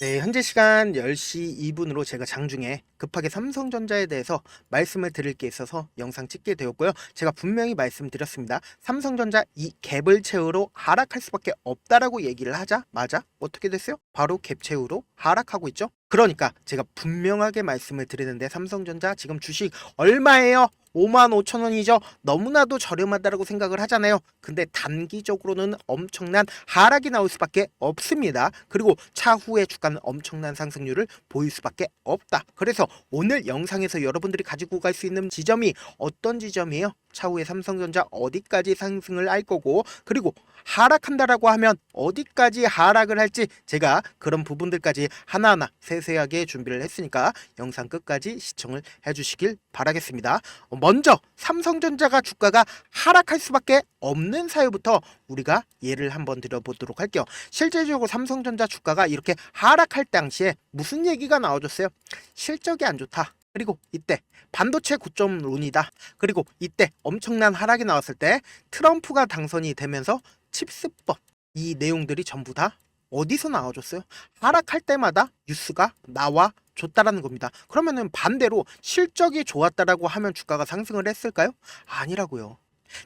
네, 현재 시간 10시 2분으로 제가 장중에 급하게 삼성전자에 대해서 말씀을 드릴 게 있어서 영상 찍게 되었고요. 제가 분명히 말씀드렸습니다. 삼성전자 이 갭을 채우러 하락할 수밖에 없다라고 얘기를 하자마자 어떻게 됐어요? 바로 갭 채우러 하락하고 있죠. 그러니까 제가 분명하게 말씀을 드리는데 삼성전자 지금 주식 얼마예요? 55,000원이죠. 너무나도 저렴하다라고 생각을 하잖아요. 근데 단기적으로는 엄청난 하락이 나올 수밖에 없습니다. 그리고 차후에 주가는 엄청난 상승률을 보일 수밖에 없다. 그래서 오늘 영상에서 여러분들이 가지고 갈 수 있는 지점이 어떤 지점이에요? 차후에 삼성전자 어디까지 상승을 할 거고, 그리고 하락한다라고 하면 어디까지 하락을 할지 제가 그런 부분들까지 하나하나 세세하게 준비를 했으니까 영상 끝까지 시청을 해주시길 바라겠습니다. 먼저 삼성전자가 주가가 하락할 수밖에 없는 사유부터 우리가 예를 한번 들어보도록 할게요. 실제적으로 삼성전자 주가가 이렇게 하락할 당시에 무슨 얘기가 나와줬어요? 실적이 안 좋다. 그리고 이때 반도체 고점론이다. 그리고 이때 엄청난 하락이 나왔을 때 트럼프가 당선이 되면서 칩스법, 이 내용들이 전부 다 어디서 나와줬어요? 하락할 때마다 뉴스가 나와 줬다라는 겁니다. 그러면은 반대로 실적이 좋았다라고 하면 주가가 상승을 했을까요? 아니라고요.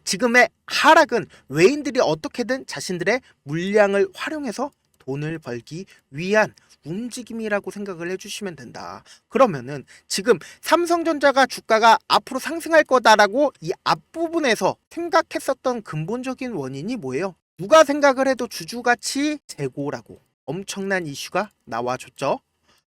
지금의 하락은 외인들이 어떻게든 자신들의 물량을 활용해서 돈을 벌기 위한 움직임이라고 생각을 해주시면 된다. 그러면은 지금 삼성전자가 주가가 앞으로 상승할 거다라고 이 앞부분에서 생각했었던 근본적인 원인이 뭐예요? 누가 생각을 해도 주주가치 재고라고 엄청난 이슈가 나와줬죠.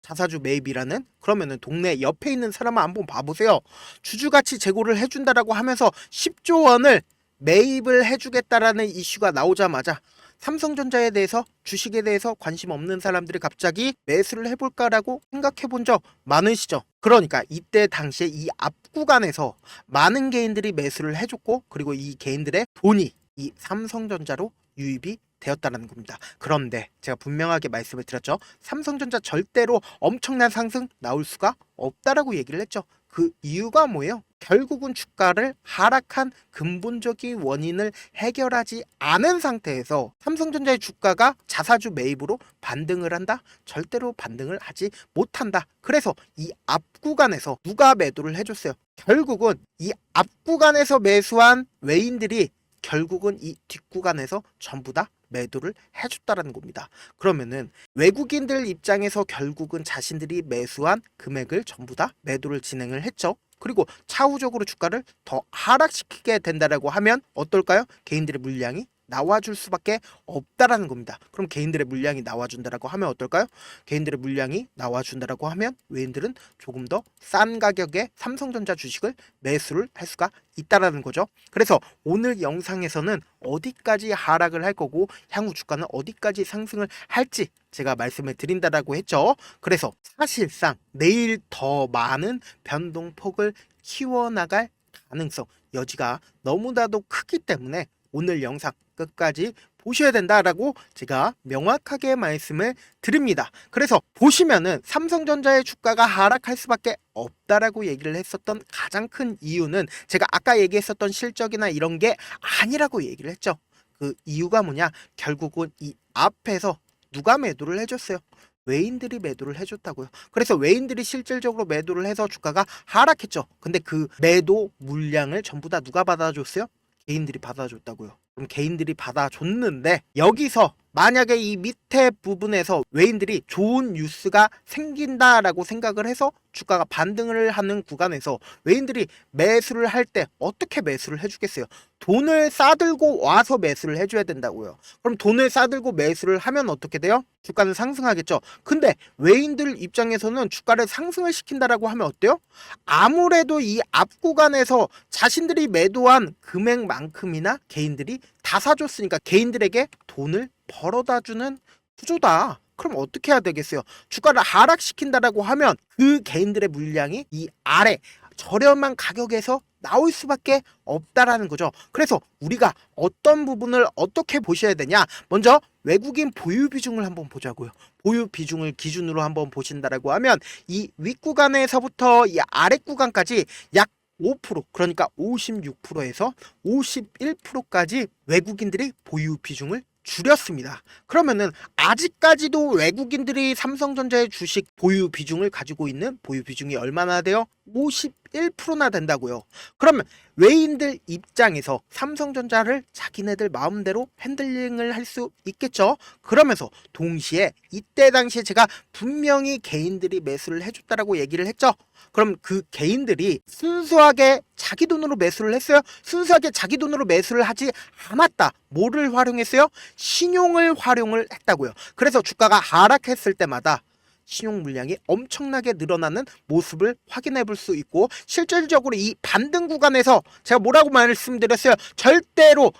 자사주 매입이라는. 그러면은 동네 옆에 있는 사람을 한번 봐보세요. 주주가치 재고를 해준다라고 하면서 10조 원을 매입을 해주겠다라는 이슈가 나오자마자 삼성전자에 대해서, 주식에 대해서 관심 없는 사람들이 갑자기 매수를 해볼까라고 생각해 본 적 많으시죠? 그러니까 이때 당시에 이 앞구간에서 많은 개인들이 매수를 해줬고, 그리고 이 개인들의 돈이 이 삼성전자로 유입이 되었다는 겁니다. 그런데 제가 분명하게 말씀을 드렸죠. 삼성전자 절대로 엄청난 상승 나올 수가 없다라고 얘기를 했죠. 그 이유가 뭐예요? 결국은 주가를 하락한 근본적인 원인을 해결하지 않은 상태에서 삼성전자의 주가가 자사주 매입으로 반등을 한다? 절대로 반등을 하지 못한다. 그래서 이 앞구간에서 누가 매도를 해줬어요? 결국은 이 앞구간에서 매수한 외인들이 결국은 이 뒷구간에서 전부 다 매도를 해줬다라는 겁니다. 그러면은 외국인들 입장에서 결국은 자신들이 매수한 금액을 전부 다 매도를 진행을 했죠. 그리고 차후적으로 주가를 더 하락시키게 된다라고 하면 어떨까요? 개인들의 물량이 나와줄 수밖에 없다라는 겁니다. 그럼 개인들의 물량이 나와준다라고 하면 어떨까요? 개인들의 물량이 나와준다라고 하면 외인들은 조금 더 싼 가격에 삼성전자 주식을 매수를 할 수가 있다라는 거죠. 그래서 오늘 영상에서는 어디까지 하락을 할 거고 향후 주가는 어디까지 상승을 할지 제가 말씀을 드린다라고 했죠. 그래서 사실상 내일 더 많은 변동폭을 키워나갈 가능성, 여지가 너무나도 크기 때문에 오늘 영상 끝까지 보셔야 된다라고 제가 명확하게 말씀을 드립니다. 그래서 보시면은 삼성전자의 주가가 하락할 수밖에 없다라고 얘기를 했었던 가장 큰 이유는 제가 아까 얘기했었던 실적이나 이런 게 아니라고 얘기를 했죠. 그 이유가 뭐냐? 결국은 이 앞에서 누가 매도를 해줬어요? 외인들이 매도를 해줬다고요. 그래서 외인들이 실질적으로 매도를 해서 주가가 하락했죠. 근데 그 매도 물량을 전부 다 누가 받아줬어요? 개인들이 받아줬다고요. 그럼 개인들이 받아줬는데 여기서 만약에 이 밑에 부분에서 외인들이 좋은 뉴스가 생긴다라고 생각을 해서 주가가 반등을 하는 구간에서 외인들이 매수를 할 때 어떻게 매수를 해주겠어요? 돈을 싸들고 와서 매수를 해줘야 된다고요. 그럼 돈을 싸들고 매수를 하면 어떻게 돼요? 주가는 상승하겠죠. 근데 외인들 입장에서는 주가를 상승을 시킨다라고 하면 어때요? 아무래도 이 앞 구간에서 자신들이 매도한 금액만큼이나 개인들이 다 사줬으니까 개인들에게 돈을 벌어다 주는 구조다. 그럼 어떻게 해야 되겠어요? 주가를 하락시킨다라고 하면 그 개인들의 물량이 이 아래 저렴한 가격에서 나올 수밖에 없다라는 거죠. 그래서 우리가 어떤 부분을 어떻게 보셔야 되냐? 먼저 외국인 보유 비중을 한번 보자고요. 보유 비중을 기준으로 한번 보신다라고 하면 이 윗구간에서부터 이 아랫구간까지 약 5%, 그러니까 56%에서 51%까지 외국인들이 보유 비중을 줄였습니다. 그러면은 아직까지도 외국인들이 삼성전자의 주식 보유 비중을 가지고 있는 보유 비중이 얼마나 돼요? 51%나 된다고요. 그러면 외인들 입장에서 삼성전자를 자기네들 마음대로 핸들링을 할 수 있겠죠. 그러면서 동시에 이때 당시에 제가 분명히 개인들이 매수를 해줬다라고 얘기를 했죠. 그럼 그 개인들이 순수하게 자기 돈으로 매수를 했어요? 순수하게 자기 돈으로 매수를 하지 않았다. 뭐를 활용했어요? 신용을 활용을 했다고요. 그래서 주가가 하락했을 때마다 신용 물량이 엄청나게 늘어나는 모습을 확인해 볼 수 있고, 실질적으로 이 반등 구간에서 제가 뭐라고 말씀드렸어요? 절대로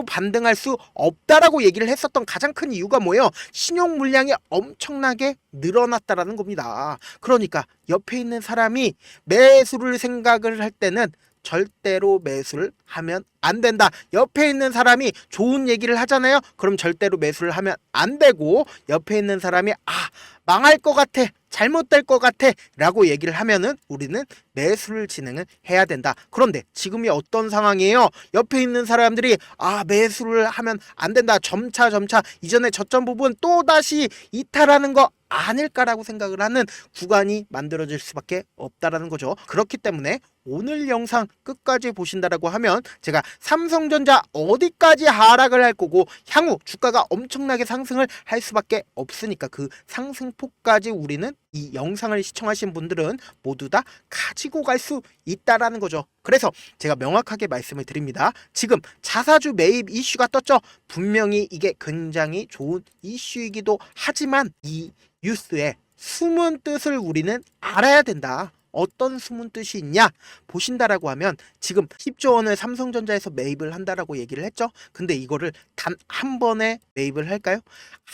반등할 수 없다라고 얘기를 했었던 가장 큰 이유가 뭐예요? 신용 물량이 엄청나게 늘어났다라는 겁니다. 그러니까 옆에 있는 사람이 매수를 생각을 할 때는 절대로 매수를 하면 안 된다. 옆에 있는 사람이 좋은 얘기를 하잖아요. 그럼 절대로 매수를 하면 안 되고, 옆에 있는 사람이 망할 것 같아, 잘못될 것 같아 라고 얘기를 하면은 우리는 매수를 진행을 해야 된다. 그런데 지금이 어떤 상황이에요? 옆에 있는 사람들이 매수를 하면 안 된다, 점차 이전에 저점 부분 또다시 이탈하는 거 아닐까라고 생각을 하는 구간이 만들어질 수밖에 없다라는 거죠. 그렇기 때문에 오늘 영상 끝까지 보신다라고 하면 제가 삼성전자 어디까지 하락을 할 거고 향후 주가가 엄청나게 상승을 할 수밖에 없으니까 그 상승폭까지 우리는 이 영상을 시청하신 분들은 모두 다 가지고 갈 수 있다라는 거죠. 그래서 제가 명확하게 말씀을 드립니다. 지금 자사주 매입 이슈가 떴죠. 분명히 이게 굉장히 좋은 이슈이기도 하지만 이 뉴스의 숨은 뜻을 우리는 알아야 된다. 어떤 숨은 뜻이 있냐 보신다라고 하면, 지금 10조 원을 삼성전자에서 매입을 한다라고 얘기를 했죠. 근데 이거를 단 한 번에 매입을 할까요?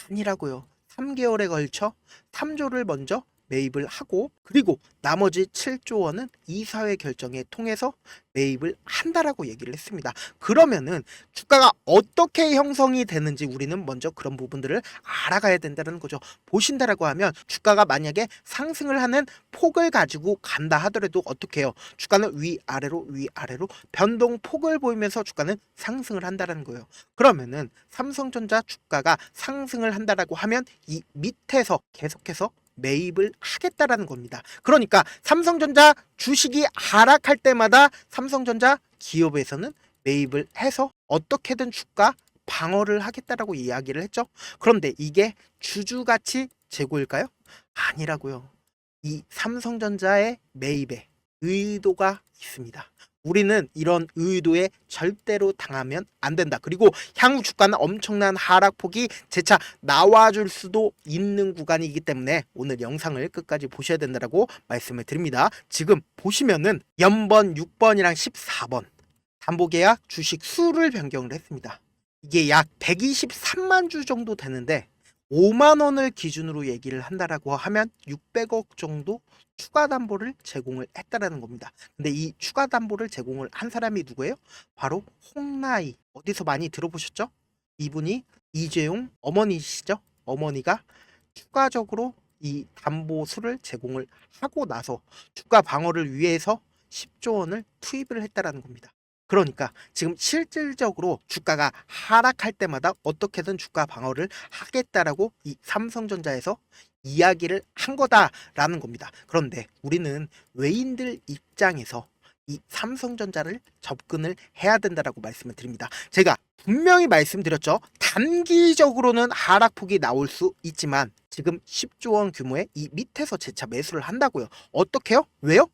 아니라고요. 3개월에 걸쳐 3조를 먼저 매입을 하고, 그리고 나머지 7조 원은 이사회 결정에 통해서 매입을 한다라고 얘기를 했습니다. 그러면은 주가가 어떻게 형성이 되는지 우리는 먼저 그런 부분들을 알아가야 된다는 거죠. 보신다라고 하면 주가가 만약에 상승을 하는 폭을 가지고 간다 하더라도 어떻게 해요? 주가는 위아래로 변동폭을 보이면서 주가는 상승을 한다는 거예요. 그러면은 삼성전자 주가가 상승을 한다라고 하면 이 밑에서 계속해서 매입을 하겠다라는 겁니다. 그러니까 삼성전자 주식이 하락할 때마다 삼성전자 기업에서는 매입을 해서 어떻게든 주가 방어를 하겠다라고 이야기를 했죠. 그런데 이게 주주가치 제고일까요? 아니라고요. 이 삼성전자의 매입에 의도가 있습니다. 우리는 이런 의도에 절대로 당하면 안 된다. 그리고 향후 주가는 엄청난 하락폭이 재차 나와줄 수도 있는 구간이기 때문에 오늘 영상을 끝까지 보셔야 된다고 말씀을 드립니다. 지금 보시면은 연번 6번이랑 14번 담보계약 주식 수를 변경을 했습니다. 이게 약 123만 주 정도 되는데 5만 원을 기준으로 얘기를 한다라고 하면 600억 정도 추가 담보를 제공을 했다라는 겁니다. 근데 이 추가 담보를 제공을 한 사람이 누구예요? 바로 홍나희. 어디서 많이 들어보셨죠? 이분이 이재용 어머니시죠? 어머니가 추가적으로 이 담보수를 제공을 하고 나서 주가 방어를 위해서 10조 원을 투입을 했다라는 겁니다. 그러니까 지금 실질적으로 주가가 하락할 때마다 어떻게든 주가 방어를 하겠다라고 이 삼성전자에서 이야기를 한 거다라는 겁니다. 그런데 우리는 외인들 입장에서 이 삼성전자를 접근을 해야 된다라고 말씀을 드립니다. 제가 분명히 말씀드렸죠. 단기적으로는 하락폭이 나올 수 있지만 지금 10조 원 규모의 이 밑에서 재차 매수를 한다고요. 어떻게요? 왜요?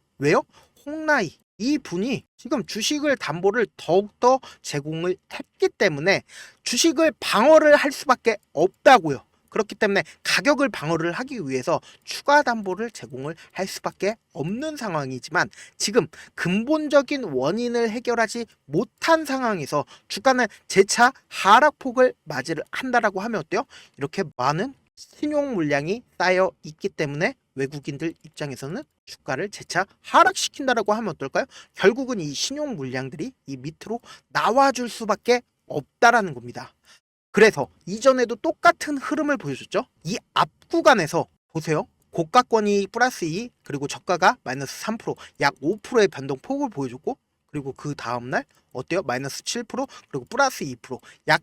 홍나희 이 분이 지금 주식을 담보를 더욱더 제공을 했기 때문에 주식을 방어를 할 수밖에 없다고요. 그렇기 때문에 가격을 방어를 하기 위해서 추가 담보를 제공을 할 수밖에 없는 상황이지만, 지금 근본적인 원인을 해결하지 못한 상황에서 주가는 재차 하락폭을 맞이를 한다라고 하면 어때요? 이렇게 많은 신용 물량이 쌓여 있기 때문에 외국인들 입장에서는 주가를 재차 하락시킨다라고 하면 어떨까요? 결국은 이 신용 물량들이 이 밑으로 나와줄 수밖에 없다라는 겁니다. 그래서 이전에도 똑같은 흐름을 보여줬죠. 이 앞 구간에서 보세요. 고가권이 플러스 2, 그리고 저가가 마이너스 3%, 약 5%의 변동폭을 보여줬고, 그리고 그 다음날 어때요? 마이너스 7%, 그리고 플러스 2%, 약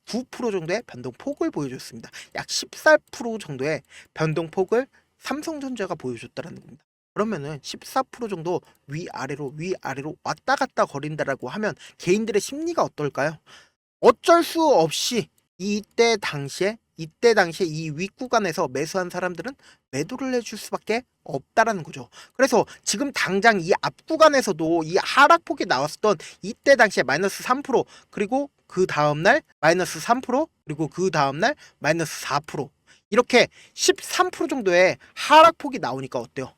9% 정도의 변동폭을 보여줬습니다. 약 14% 정도의 변동폭을 삼성전자가 보여줬다는 겁니다. 그러면은 14% 정도 위아래로 왔다 갔다 거린다라고 하면 개인들의 심리가 어떨까요? 어쩔 수 없이 이때 당시에 이 윗구간에서 매수한 사람들은 매도를 해줄 수밖에 없다라는 거죠. 그래서 지금 당장 이 앞구간에서도 이 하락폭이 나왔었던 이때 당시에 마이너스 3% 그리고 그 다음날 마이너스 3% 그리고 그 다음날 마이너스 4% 이렇게 13% 정도의 하락폭이 나오니까 어때요?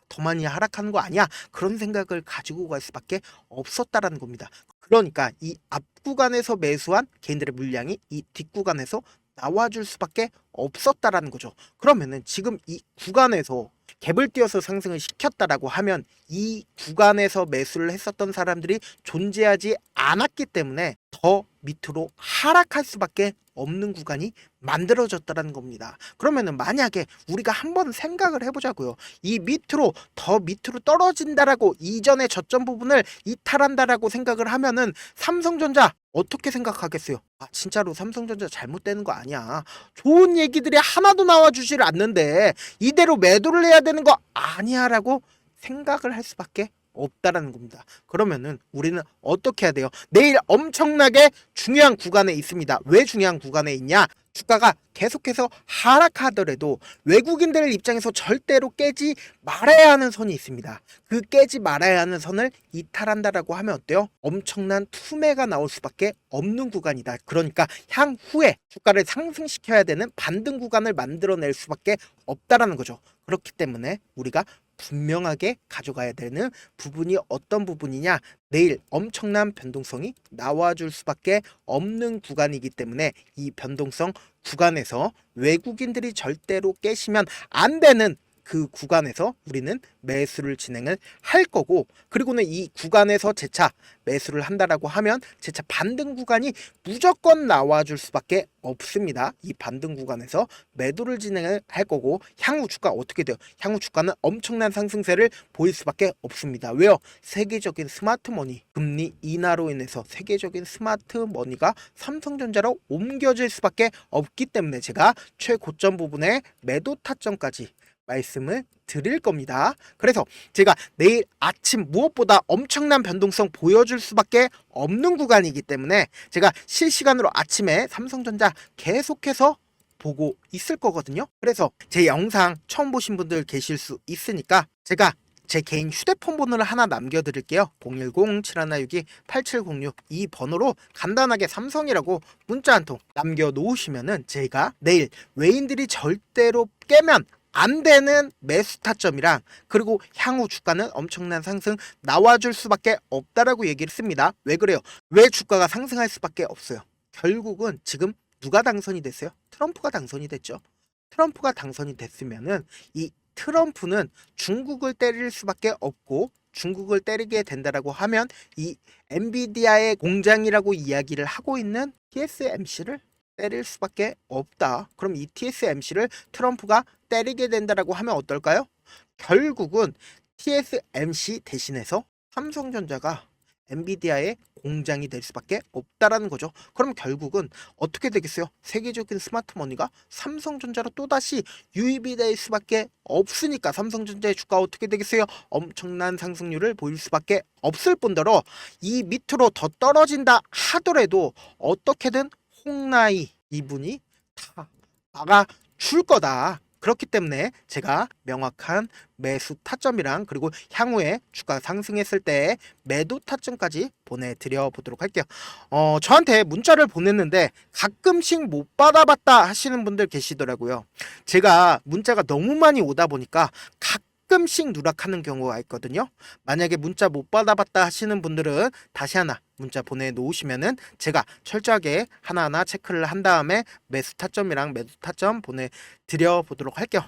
더 많이 하락하는 거 아니야? 그런 생각을 가지고 갈 수밖에 없었다라는 겁니다. 그러니까 이 앞구간에서 매수한 개인들의 물량이 이 뒷구간에서 나와줄 수밖에 없었다라는 거죠. 그러면은 지금 이 구간에서 갭을 띄어서 상승을 시켰다라고 하면 이 구간에서 매수를 했었던 사람들이 존재하지 않았기 때문에 더 밑으로 하락할 수밖에 없는 구간이 만들어졌다는 겁니다. 그러면은 만약에 우리가 한번 생각을 해보자고요. 이 밑으로 더 밑으로 떨어진다라고 이전의 저점 부분을 이탈한다라고 생각을 하면은 삼성전자 어떻게 생각하겠어요? 진짜로 삼성전자 잘못되는 거 아니야. 좋은 얘기들이 하나도 나와주질 않는데 이대로 매도를 해야 되는 거 아니야라고 생각을 할 수밖에 없다라는 겁니다. 그러면은 우리는 어떻게 해야 돼요? 내일 엄청나게 중요한 구간에 있습니다. 왜 중요한 구간에 있냐? 주가가 계속해서 하락하더라도 외국인들 입장에서 절대로 깨지 말아야 하는 선이 있습니다. 그 깨지 말아야 하는 선을 이탈한다라고 하면 어때요? 엄청난 투매가 나올 수밖에 없는 구간이다. 그러니까 향후에 주가를 상승시켜야 되는 반등 구간을 만들어낼 수밖에 없다라는 거죠. 그렇기 때문에 우리가 분명하게 가져가야 되는 부분이 어떤 부분이냐? 내일 엄청난 변동성이 나와줄 수밖에 없는 구간이기 때문에 이 변동성 구간에서 외국인들이 절대로 깨시면 안 되는 그 구간에서 우리는 매수를 진행을 할 거고, 그리고는 이 구간에서 재차 매수를 한다라고 하면 재차 반등 구간이 무조건 나와줄 수밖에 없습니다. 이 반등 구간에서 매도를 진행을 할 거고, 향후 주가 어떻게 돼요? 향후 주가는 엄청난 상승세를 보일 수밖에 없습니다. 왜요? 세계적인 스마트머니 금리 인하로 인해서 세계적인 스마트머니가 삼성전자로 옮겨질 수밖에 없기 때문에 제가 최고점 부분에 매도 타점까지 말씀을 드릴 겁니다. 그래서 제가 내일 아침 무엇보다 엄청난 변동성 보여줄 수밖에 없는 구간이기 때문에 제가 실시간으로 아침에 삼성전자 계속해서 보고 있을 거거든요. 그래서 제 영상 처음 보신 분들 계실 수 있으니까 제가 제 개인 휴대폰 번호를 하나 남겨드릴게요. 010-7162-8706 이 번호로 간단하게 삼성이라고 문자 한 통 남겨놓으시면은 제가 내일 외인들이 절대로 깨면 안 되는 매수 타점이랑 그리고 향후 주가는 엄청난 상승 나와줄 수밖에 없다라고 얘기를 했습니다. 왜 그래요? 왜 주가가 상승할 수밖에 없어요? 결국은 지금 누가 당선이 됐어요? 트럼프가 당선이 됐죠. 트럼프가 당선이 됐으면은 이 트럼프는 중국을 때릴 수밖에 없고, 중국을 때리게 된다라고 하면 이 엔비디아의 공장이라고 이야기를 하고 있는 TSMC를 때릴 수밖에 없다. 그럼 이 TSMC를 트럼프가 때리게 된다라고 하면 어떨까요? 결국은 TSMC 대신해서 삼성전자가 엔비디아의 공장이 될 수밖에 없다라는 거죠. 그럼 결국은 어떻게 되겠어요? 세계적인 스마트머니가 삼성전자로 또다시 유입이 될 수밖에 없으니까 삼성전자의 주가 어떻게 되겠어요? 엄청난 상승률을 보일 수밖에 없을 뿐더러 이 밑으로 더 떨어진다 하더라도 어떻게든 홍나이 이분이 다 막아줄 거다. 그렇기 때문에 제가 명확한 매수 타점이랑 그리고 향후에 주가 상승했을 때 매도 타점까지 보내드려 보도록 할게요. 저한테 문자를 보냈는데 가끔씩 못 받아봤다 하시는 분들 계시더라고요. 제가 문자가 너무 많이 오다 보니까 가끔씩 누락하는 경우가 있거든요. 만약에 문자 못 받아봤다 하시는 분들은 다시 하나 문자 보내놓으시면은 제가 철저하게 하나하나 체크를 한 다음에 매수 타점이랑 매도 타점 보내드려 보도록 할게요.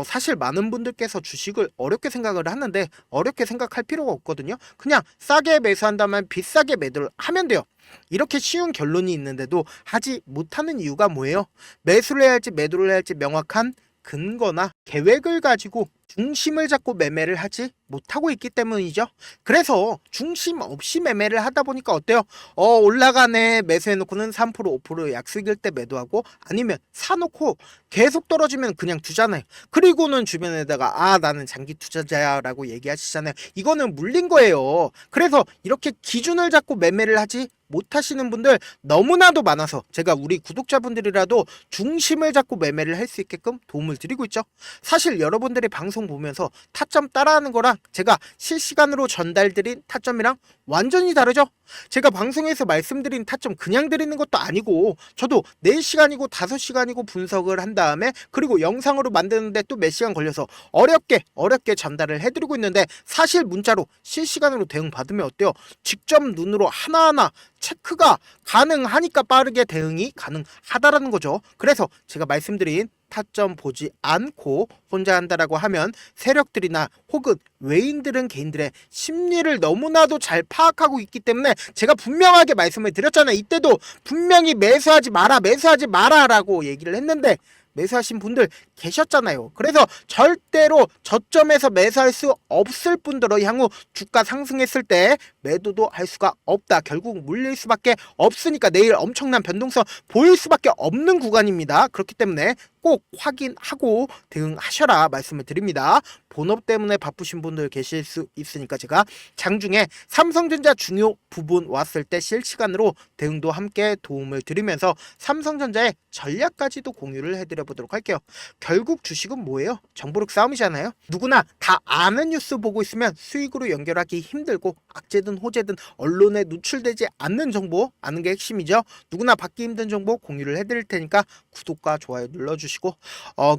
사실 많은 분들께서 주식을 어렵게 생각을 하는데 어렵게 생각할 필요가 없거든요. 그냥 싸게 매수한다면 비싸게 매도를 하면 돼요. 이렇게 쉬운 결론이 있는데도 하지 못하는 이유가 뭐예요? 매수를 해야 할지 매도를 해야 할지 명확한 근거나 계획을 가지고 중심을 잡고 매매를 하지 못하고 있기 때문이죠. 그래서 중심 없이 매매를 하다 보니까 어때요? 올라가네 매수해놓고는 3% 5% 약수익일 때 매도하고, 아니면 사놓고 계속 떨어지면 그냥 두잖아요. 그리고는 주변에다가 나는 장기 투자자야 라고 얘기하시잖아요. 이거는 물린 거예요. 그래서 이렇게 기준을 잡고 매매를 하지 못하시는 분들 너무나도 많아서 제가 우리 구독자분들이라도 중심을 잡고 매매를 할 수 있게끔 도움을 드리고 있죠. 사실 여러분들이 방송 보면서 타점 따라하는 거랑 제가 실시간으로 전달드린 타점이랑 완전히 다르죠. 제가 방송에서 말씀드린 타점 그냥 드리는 것도 아니고, 저도 4시간이고 5시간이고 분석을 한 다음에 그리고 영상으로 만드는데 또 몇 시간 걸려서 어렵게 전달을 해드리고 있는데, 사실 문자로 실시간으로 대응 받으면 어때요? 직접 눈으로 하나하나 체크가 가능하니까 빠르게 대응이 가능하다라는 거죠. 그래서 제가 말씀드린 타점 보지 않고 혼자 한다라고 하면 세력들이나 혹은 외인들은 개인들의 심리를 너무나도 잘 파악하고 있기 때문에 제가 분명하게 말씀을 드렸잖아요. 이때도 분명히 매수하지 마라 라고 얘기를 했는데 매수하신 분들 계셨잖아요. 그래서 절대로 저점에서 매수할 수 없을 뿐더러 향후 주가 상승했을 때 매도도 할 수가 없다. 결국 물릴 수밖에 없으니까 내일 엄청난 변동성 보일 수밖에 없는 구간입니다. 그렇기 때문에 꼭 확인하고 대응하셔라 말씀을 드립니다. 본업 때문에 바쁘신 분들 계실 수 있으니까 제가 장중에 삼성전자 중요 부분 왔을 때 실시간으로 대응도 함께 도움을 드리면서 삼성전자의 전략까지도 공유를 해드려 보도록 할게요. 결국 주식은 뭐예요? 정보력 싸움이잖아요. 누구나 다 아는 뉴스 보고 있으면 수익으로 연결하기 힘들고, 악재든 호재든 언론에 노출되지 않는 정보 아는 게 핵심이죠. 누구나 받기 힘든 정보 공유를 해드릴 테니까 구독과 좋아요 눌러주시고,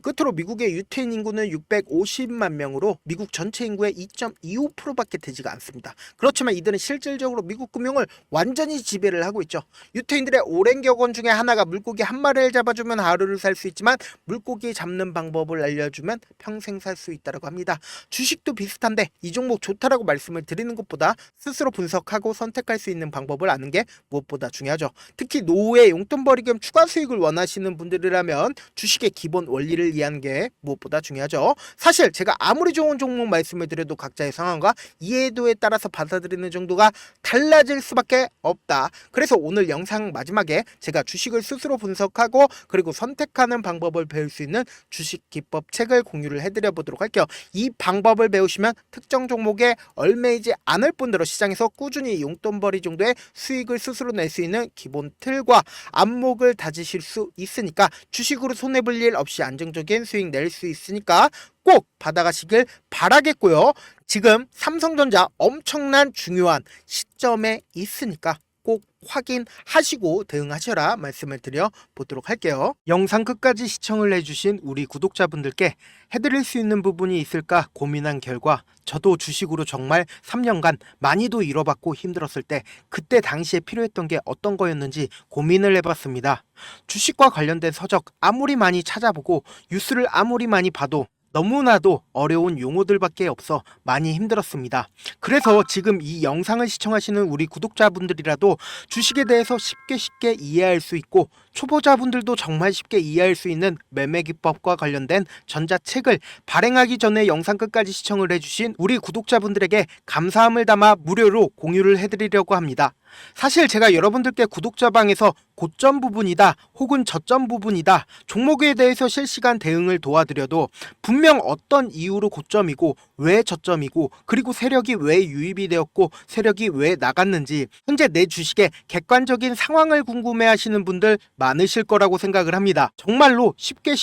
끝으로 미국의 유태인 인구는 650만 명으로 미국 전체 인구의 2.25%밖에 되지가 않습니다. 그렇지만 이들은 실질적으로 미국 금융을 완전히 지배를 하고 있죠. 유태인들의 오랜 격언 중에 하나가 물고기 한 마리를 잡아주면 하루를 살 수 있지만 물고기 잡는 방법을 알려주면 평생 살 수 있다고 합니다. 주식도 비슷한데 이 종목 좋다라고 말씀을 드리는 것보다 스스로 분석하고 선택할 수 있는 방법을 아는 게 무엇보다 중요하죠. 특히 노후에 용돈벌이 겸 추가 수익을 원하시는 분들이라면 주식의 기본 원리를 이해하는 게 무엇보다 중요하죠. 사실 제가 아무리 좋은 종목 말씀을 드려도 각자의 상황과 이해도에 따라서 받아들이는 정도가 달라질 수밖에 없다. 그래서 오늘 영상 마지막에 제가 주식을 스스로 분석하고 그리고 선택하는 방법을 배울 수 있는 주식 기법 책을 공유를 해드려 보도록 할게요. 이 방법을 배우시면 특정 종목에 얽매이지 않을 뿐더러 시장에서 꾸준히 용돈벌이 정도의 수익을 스스로 낼 수 있는 기본 틀과 안목을 다지실 수 있으니까 주식으로 손해볼 일 없이 안정적인 수익 낼 수 있으니까 꼭 받아가시길 바라겠고요. 지금 삼성전자 엄청난 중요한 시점에 있으니까 꼭 확인하시고 대응하셔라 말씀을 드려 보도록 할게요. 영상 끝까지 시청을 해주신 우리 구독자분들께 해드릴 수 있는 부분이 있을까 고민한 결과, 저도 주식으로 정말 3년간 많이도 잃어봤고 힘들었을 때 그때 당시에 필요했던 게 어떤 거였는지 고민을 해봤습니다. 주식과 관련된 서적 아무리 많이 찾아보고 뉴스를 아무리 많이 봐도 너무나도 어려운 용어들밖에 없어 많이 힘들었습니다. 그래서 지금 이 영상을 시청하시는 우리 구독자분들이라도 주식에 대해서 쉽게 이해할 수 있고, 초보자분들도 정말 쉽게 이해할 수 있는 매매 기법과 관련된 전자책을 발행하기 전에 영상 끝까지 시청을 해주신 우리 구독자분들에게 감사함을 담아 무료로 공유를 해드리려고 합니다. 사실 제가 여러분들께 구독자방에서 고점 부분이다 혹은 저점 부분이다 종목에 대해서 실시간 대응을 도와드려도 분명 어떤 이유로 고점이고 왜 저점이고 그리고 세력이 왜 유입이 되었고 세력이 왜 나갔는지 현재 내 주식의 객관적인 상황을 궁금해하시는 분들 많으실 거라고 생각을 합니다. 정말로 쉽게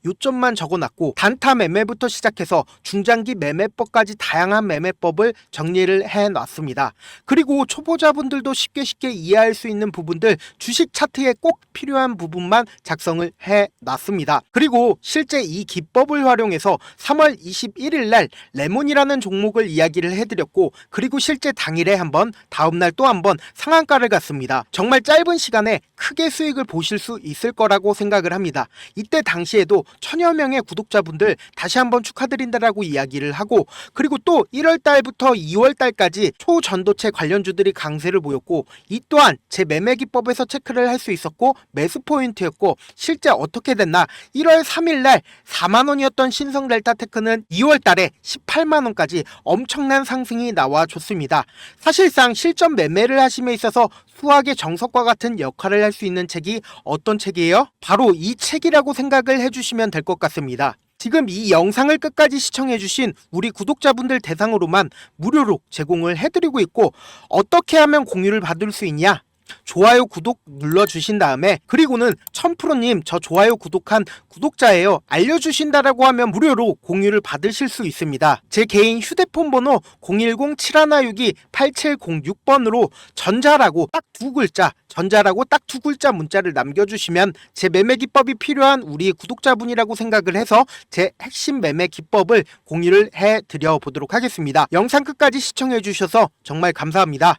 요점만 적어놨고 단타 매매부터 시작해서 중장기 매매법까지 다양한 매매법을 정리를 해놨습니다. 그리고 초보자분들도 쉽게 이해할 수 있는 부분들 주식 차트에 꼭 필요한 부분만 작성을 해놨습니다. 그리고 실제 이 기법을 활용해서 3월 21일 날 레몬이라는 종목을 이야기를 해드렸고, 그리고 실제 당일에 한번 다음날 또 한번 상한가를 갔습니다. 정말 짧은 시간에 크게 수익을 보실 수 있을 거라고 생각을 합니다. 이때 당시에도 1000여 명의 구독자분들 다시 한번 축하드린다라고 이야기를 하고, 그리고 또 1월 달부터 2월 달까지 초전도체 관련주들이 강세를 보였고 포인트였고, 이 또한 제 매매 기법에서 체크를 할 수 있었고 매수 포인트였고, 실제 어떻게 됐나, 1월 3일날 4만원이었던 신성 델타 테크는 2월달에 18만원까지 엄청난 상승이 나와줬습니다. 사실상 실전 매매를 하심에 있어서 수학의 정석과 같은 역할을 할 수 있는 책이 어떤 책이에요? 바로 이 책이라고 생각을 해주시면 될 것 같습니다. 지금 이 영상을 끝까지 시청해주신 우리 구독자분들 대상으로만 무료로 제공을 해드리고 있고, 어떻게 하면 공유를 받을 수 있냐? 좋아요, 구독 눌러주신 다음에, 그리고는 1000%님 저 좋아요 구독한 구독자예요 알려주신다라고 하면 무료로 공유를 받으실 수 있습니다. 제 개인 휴대폰 번호 010-7162-8706번으로 전자라고 딱 두 글자, 전자라고 딱 두 글자 문자를 남겨주시면 제 매매 기법이 필요한 우리 구독자분이라고 생각을 해서 제 핵심 매매 기법을 공유를 해드려 보도록 하겠습니다. 영상 끝까지 시청해주셔서 정말 감사합니다.